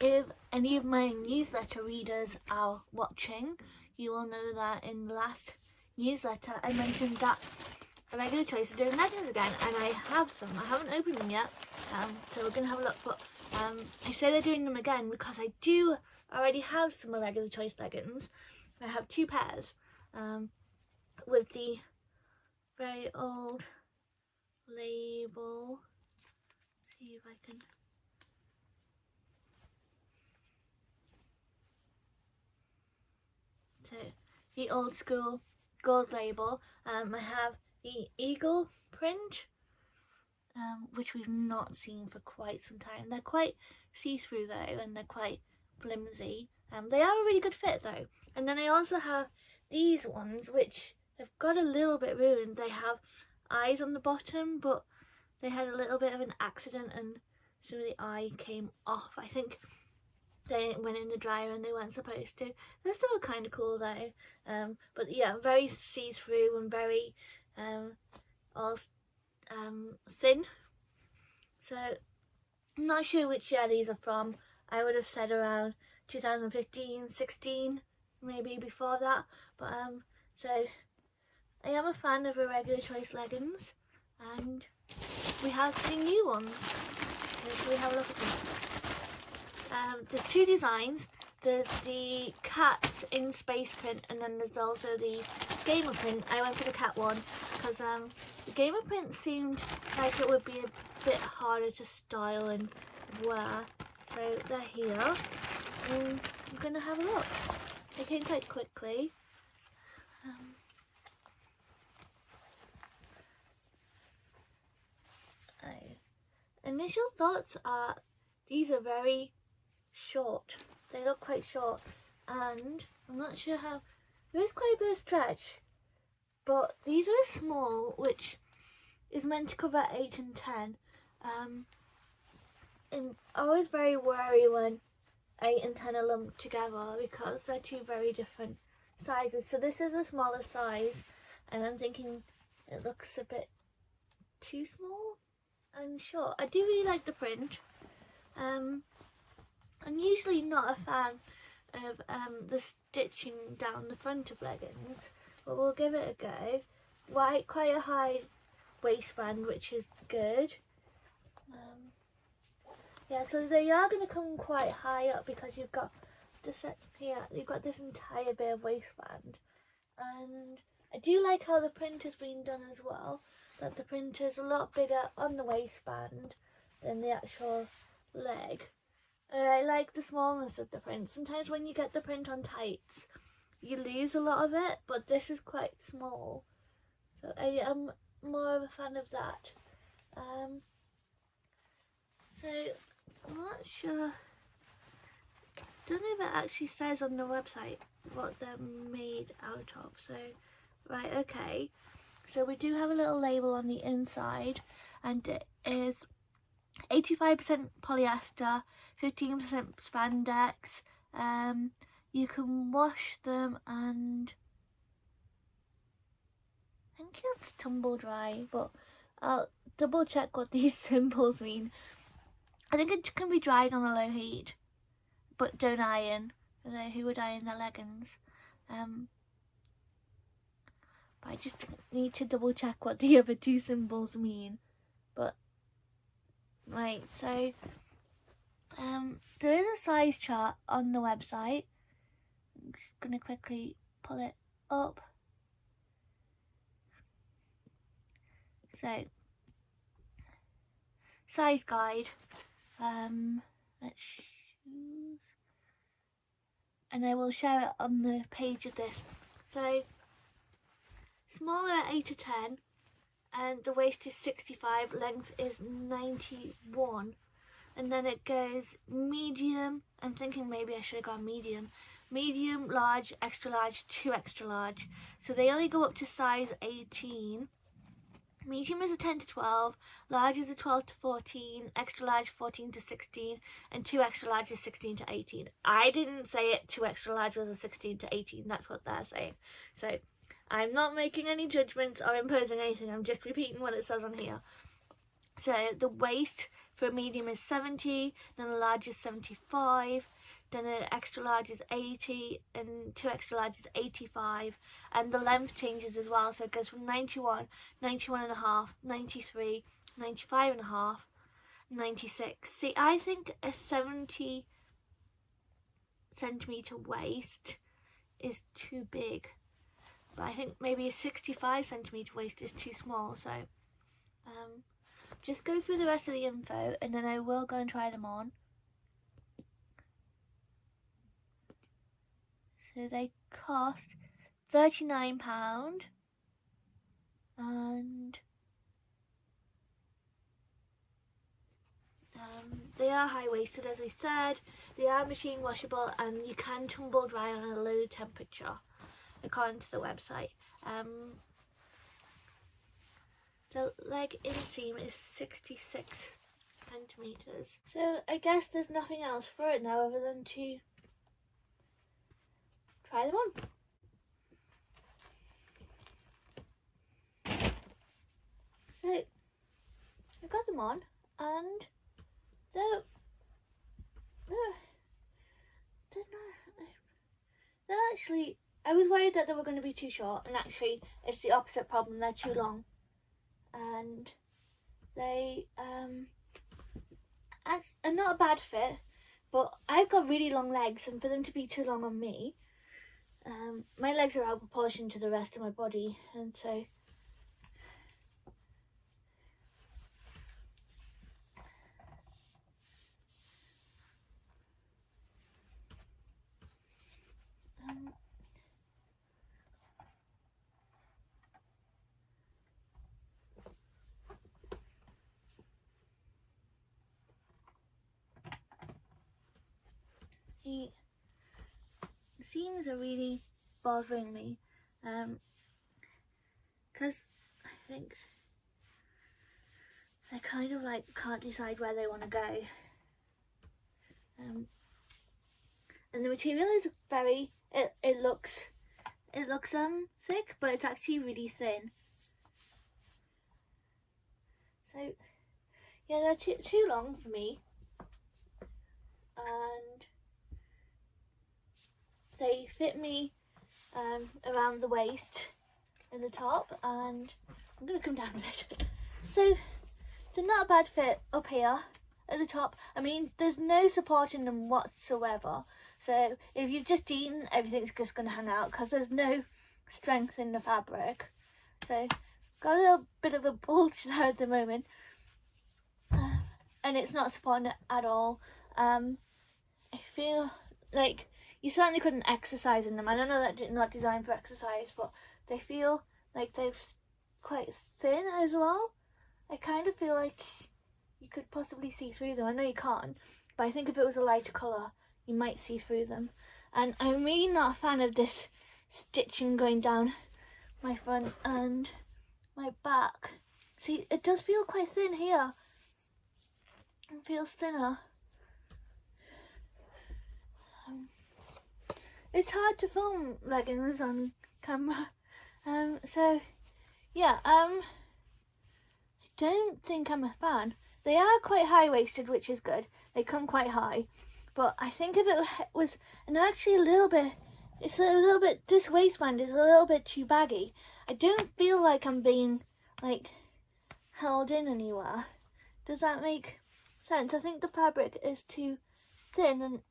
if any of my newsletter readers are watching, you will know that in the last newsletter I mentioned that Irregular Choice are doing leggings again, and I have some. I haven't opened them yet, so we're going to have a look, but I say they're doing them again because I do already have some Irregular Choice leggings. I have 2 pairs with the very old label. See if I can... So, the old school gold label. I have the eagle print, which we've not seen for quite some time. They're quite see-through though, and they're quite flimsy. They are a really good fit though. And then I also have these ones, which have got a little bit ruined. They have eyes on the bottom, but they had a little bit of an accident and some of the eye came off. I think they went in the dryer and they weren't supposed to. They're still kind of cool though. But yeah, very see-through and very all thin. So I'm not sure which year these are from. I would have said around 2015, 16, maybe before that. But so I am a fan of Irregular Choice leggings, and we have 3 new ones. So we have a look at them. There's 2 designs. There's the cat in space print, and then there's also the gamer print. I went for the cat one because the gamer print seemed like it would be a bit harder to style and wear. So they're here, and I'm gonna have a look. They came quite quickly. Initial thoughts are these are very short. They look quite short, and I'm not sure how. There is quite a bit of stretch, but these are small, which is meant to cover 8 and 10. And I was very worried when 8 and 10 are lumped together because they're 2 very different sizes. So this is a smaller size, and I'm thinking it looks a bit too small and short. I do really like the print. I'm usually not a fan of the stitching down the front of leggings, but we'll give it a go. Quite a high waistband, which is good. Yeah, so they are going to come quite high up because you've got this here. You've got this entire bit of waistband, and I do like how the print has been done as well. That the print is a lot bigger on the waistband than the actual leg. I like the smallness of the print. Sometimes when you get the print on tights, you lose a lot of it, but this is quite small. So I am more of a fan of that. So I'm not sure. Don't know if it actually says on the website what they're made out of. So, right, okay. So we do have a little label on the inside, and it is 85% polyester, 15% spandex. You can wash them, and I think it's tumble dry, but I'll double check what these symbols mean. I think it can be dried on a low heat, but don't iron. Although who would iron their leggings? But I just need to double check what the other 2 symbols mean. But right, so there is a size chart on the website. I'm just gonna quickly pull it up. So size guide. Let's choose, and I will share it on the page of this. So smaller at 8 to 10, and the waist is 65, length is 91, and then it goes medium. I'm thinking maybe I should have gone medium, large, extra large, 2 extra large. So they only go up to size 18. Medium is a 10 to 12, large is a 12 to 14, extra large 14 to 16, and 2 extra large is 16 to 18. I didn't say it, 2 extra large was a 16 to 18, that's what they're saying. So I'm not making any judgments or imposing anything, I'm just repeating what it says on here. So the waist for a medium is 70, then a large is 75, then an extra large is 80, and 2 extra large is 85, and the length changes as well, so it goes from 91, 91 and a half, 93, 95 and a half, 96. See, I think a 70 centimetre waist is too big, but I think maybe a 65 centimetre waist is too small, so just go through the rest of the info and then I will go and try them on. So they cost £39, and they are high-waisted, as I said. They are machine washable and you can tumble dry on a low temperature, according to the website. The leg inseam is 66 centimetres. So I guess there's nothing else for it now other than to try them on. So I got them on and they're actually, I was worried that they were going to be too short, and actually it's the opposite problem, they're too long. And they are not a bad fit, but I've got really long legs, and for them to be too long on me, my legs are out of proportion to the rest of my body, and so the seams are really bothering me, because I think I kind of like can't decide where they want to go, and the material is very, it looks thick, but it's actually really thin. So yeah, they're too long for me, and they fit me around the waist and the top, and I'm going to come down a bit. So they're not a bad fit up here at the top. I mean, there's no support in them whatsoever, so if you've just eaten, everything's just going to hang out because there's no strength in the fabric. So got a little bit of a bulge there at the moment, and it's not supporting it at all. I feel like you certainly couldn't exercise in them. I don't know that they're not designed for exercise, but they feel like they're quite thin as well. I kind of feel like you could possibly see through them. I know you can't, but I think if it was a lighter colour, you might see through them. And I'm really not a fan of this stitching going down my front and my back. See, it does feel quite thin here. It feels thinner. It's hard to film leggings on camera, so yeah, I don't think I'm a fan. They are quite high-waisted, which is good. They come quite high, but I think if it was, and actually this waistband is a little bit too baggy. I don't feel like I'm being, like, held in anywhere. Does that make sense? I think the fabric is too thin,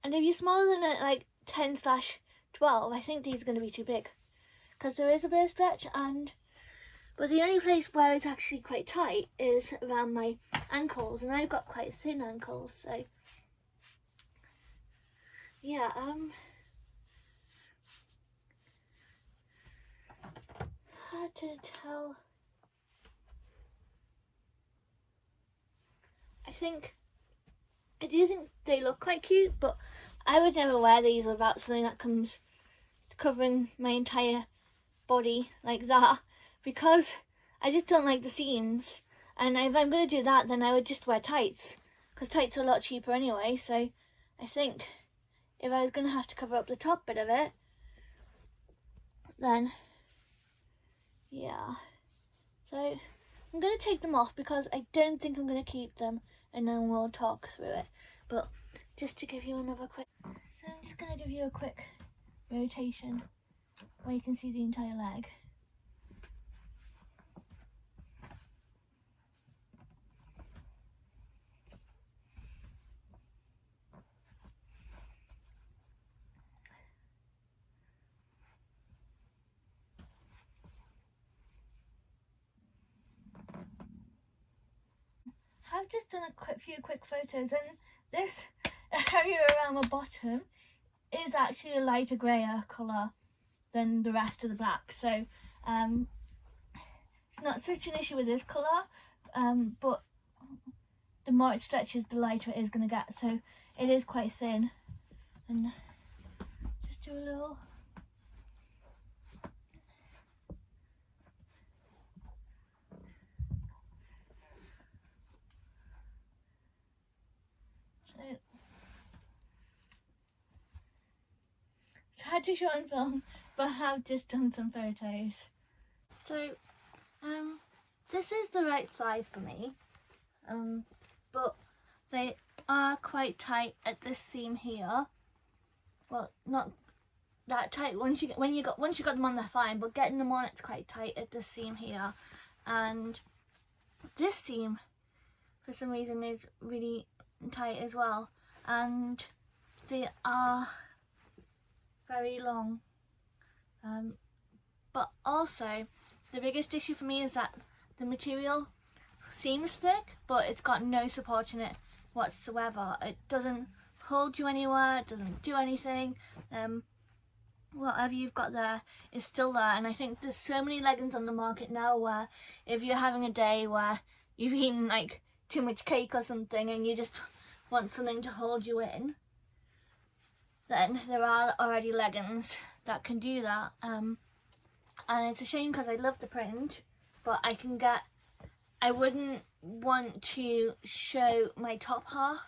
and if you're smaller than like 10/12, I think these are going to be too big, because there is a bit of stretch, but the only place where it's actually quite tight is around my ankles, and I've got quite thin ankles, so yeah, hard to tell. I do think they look quite cute, but I would never wear these without something that comes covering my entire body like that, because I just don't like the seams, and if I'm going to do that, then I would just wear tights, because tights are a lot cheaper anyway. So I think if I was going to have to cover up the top bit of it, then yeah, So I'm going to take them off because I don't think I'm going to keep them, and then we'll talk through it. But just to give you another quick, so I'm just going to give you a quick rotation where you can see the entire leg. I've just done a few quick photos, and this area around the bottom is actually a lighter greyer colour than the rest of the black, so it's not such an issue with this colour, but the more it stretches, the lighter it is going to get, so it is quite thin. And just do a little. It's hard to show on film, but I have just done some photos. So, this is the right size for me, but they are quite tight at this seam here. Well, not that tight. Once you got them on, they're fine, but getting them on, it's quite tight at this seam here, and this seam, for some reason, is really tight as well, and they are very long. But also, the biggest issue for me is that the material seems thick, but it's got no support in it whatsoever. It doesn't hold you anywhere, it doesn't do anything. Whatever you've got there is still there, and I think there's so many leggings on the market now where if you're having a day where you've eaten like too much cake or something and you just want something to hold you in, then there are already leggings that can do that. And it's a shame because I love the print, but I wouldn't want to show my top half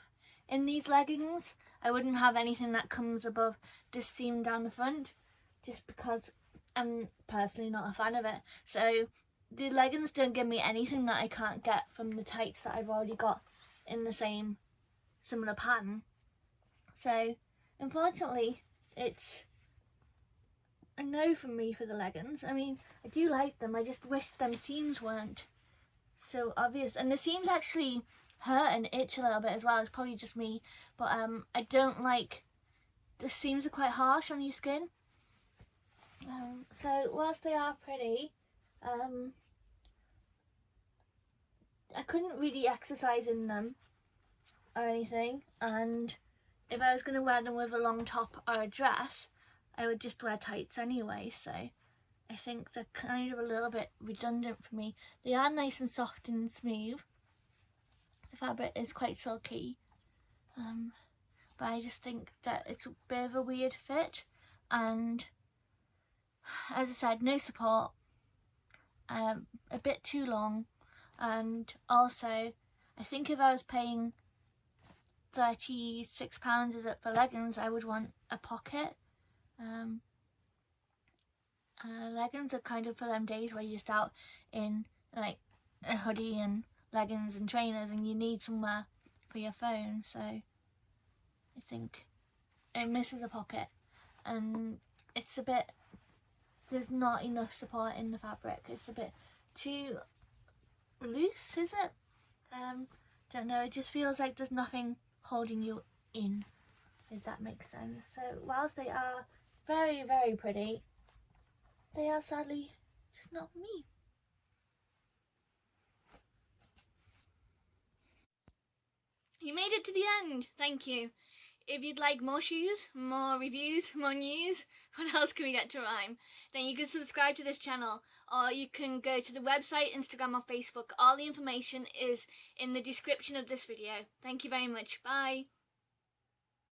in these leggings. I wouldn't have anything that comes above this seam down the front, just because I'm personally not a fan of it. So the leggings don't give me anything that I can't get from the tights that I've already got in the same similar pattern. So unfortunately, it's a no from me for the leggings. I mean, I do like them, I just wish them seams weren't so obvious. And the seams actually hurt and itch a little bit as well. It's probably just me, but I don't like, the seams are quite harsh on your skin. So whilst they are pretty, I couldn't really exercise in them or anything, and if I was going to wear them with a long top or a dress, I would just wear tights anyway, so I think they're kind of a little bit redundant for me. They are nice and soft and smooth. The fabric is quite silky, but I just think that it's a bit of a weird fit, and as I said, no support, a bit too long, and also I think if I was paying £36 is it for leggings, I would want a pocket. Leggings are kind of for them days where you're just out in like a hoodie and leggings and trainers and you need somewhere for your phone, so I think it misses a pocket, and it's a bit, there's not enough support in the fabric. It's a bit too loose, is it? Don't know, it just feels like there's nothing holding you in, if that makes sense. So whilst they are very, very pretty, they are sadly just not me. You made it to the end, thank you. If you'd like more shoes, more reviews, more news, what else can we get to rhyme? Then you can subscribe to this channel, or you can go to the website, Instagram or Facebook. All the information is in the description of this video. Thank you very much. Bye.